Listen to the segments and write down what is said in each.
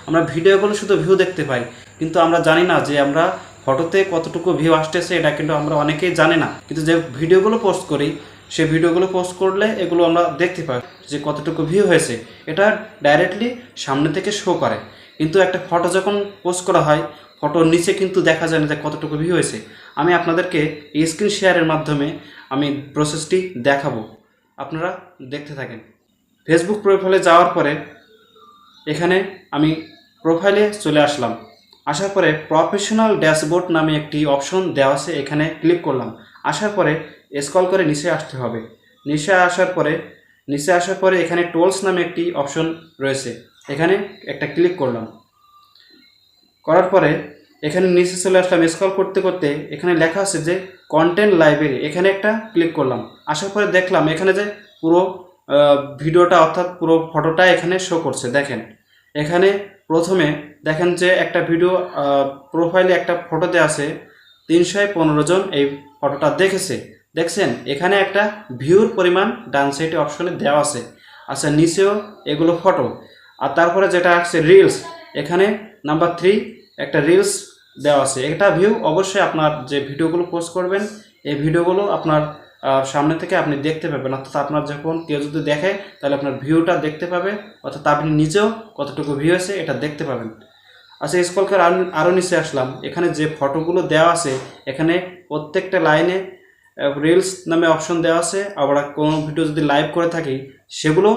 আমরা ভিডিওগুলো শুধু ভিউ দেখতে পাই, কিন্তু আমরা জানি না যে আমরা ফটোতে কতটুকু ভিউ আসতেছে, এটা কিন্তু আমরা অনেকেই জানি না। কিন্তু যে ভিডিওগুলো পোস্ট করি, সেই ভিডিওগুলো পোস্ট করলে এগুলো আমরা দেখতে পাই যে কতটুকু ভিউ হয়েছে, এটা ডাইরেক্টলি সামনে থেকে শো করে। কিন্তু একটা ফটো যখন পোস্ট করা হয়, ফটোর নিচে কিন্তু দেখা যায় না যে কতটুকু ভিউ হয়েছে। আমি আপনাদেরকে এই স্ক্রিন শেয়ারের মাধ্যমে আমি প্রসেসটি দেখাবো, আপনারা দেখতে থাকেন। ফেসবুক প্রোফাইলে যাওয়ার পরে এখানে আমি প্রোফাইলে চলে আসলাম। আসার পরে প্রফেশনাল ড্যাশবোর্ড নামে একটি অপশন দেওয়া আছে, এখানে ক্লিক করলাম। আসার পরে স্ক্রল করে নিচে আসতে হবে। নিচে আসার পরে এখানে টুলস নামে একটি অপশন রয়েছে, এখানে একটা ক্লিক করলাম। করার পরে এখানে নিচে চলে আসলাম। স্ক্রল করতে করতে এখানে লেখা আছে যে কন্টেন্ট লাইব্রেরি, এখানে একটা ক্লিক করলাম। আসার পরে দেখলাম এখানে যে পুরো ভিডিওটা অর্থাৎ পুরো ফটোটা এখানে শো করছে। দেখেন এখানে প্রথমে দেখেন যে একটা ভিডিও প্রোফাইলে একটা ফটোতে আছে 315 জন এই ফটোটা দেখছেন। এখানে একটা ভিউর পরিমাণ ডান সাইডে অপশনে দেওয়া আছে। আচ্ছা, নিচেও এগুলো ফটো। আর তারপরে যেটা আসছে রিলস, এখানে নাম্বার 3 একটা রিলস দেওয়া আছে। এটা ভিউ অবশ্যই আপনার যে ভিডিওগুলো পোস্ট করবেন এই ভিডিওগুলো আপনার সামনে থেকে আপনি দেখতে পাবেন, অর্থাৎ আপনার যখন কেউ যদি দেখে তাহলে আপনার ভিউটা দেখতে পাবে, অর্থাৎ আপনি নিজেও কতটুকু ভিউ আছে এটা দেখতে পাবেন। আচ্ছা, স্ক্রল করে আরও নিচে আসলাম। এখানে যে ফটোগুলো দেওয়া আছে এখানে প্রত্যেকটা লাইনে রিলস নামে অপশন দেওয়া আছে। আবার কোনো ভিডিও যদি লাইভ করে থাকি সেগুলো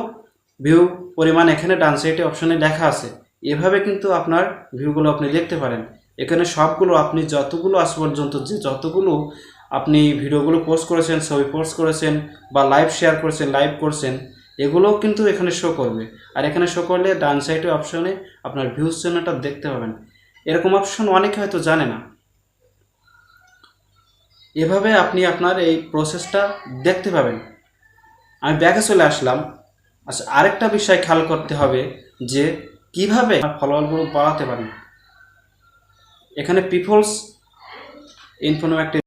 ভিউ পরিমাণ এখানে ডান সাইডে অপশনে লেখা আছে। এভাবে কিন্তু আপনার ভিউগুলো আপনি দেখতে পারেন। এখানে সবগুলো আপনি যতগুলো আজ পর্যন্ত যতগুলো আপনি ভিডিওগুলো পোস্ট করেছেন, ছবি পোস্ট করেছেন বা লাইভ শেয়ার করেছেন, লাইভ করছেন, এগুলোও কিন্তু এখানে শো করবে। আর এখানে শো করলে ডান সাইডে অপশনে আপনার ভিউজ চিহ্নটা দেখতে পাবেন। এরকম অপশন অনেকে হয়তো জানে না। এভাবে আপনি আপনার এই প্রসেসটা দেখতে পাবেন। আমি ব্যাকে চলে আসলাম। আচ্ছা, আরেকটা বিষয় খেয়াল করতে হবে যে কিভাবে ফলোয়ারগুলো বাড়াতে পারেন। এখানে পিপলস ইনফো নামে একটা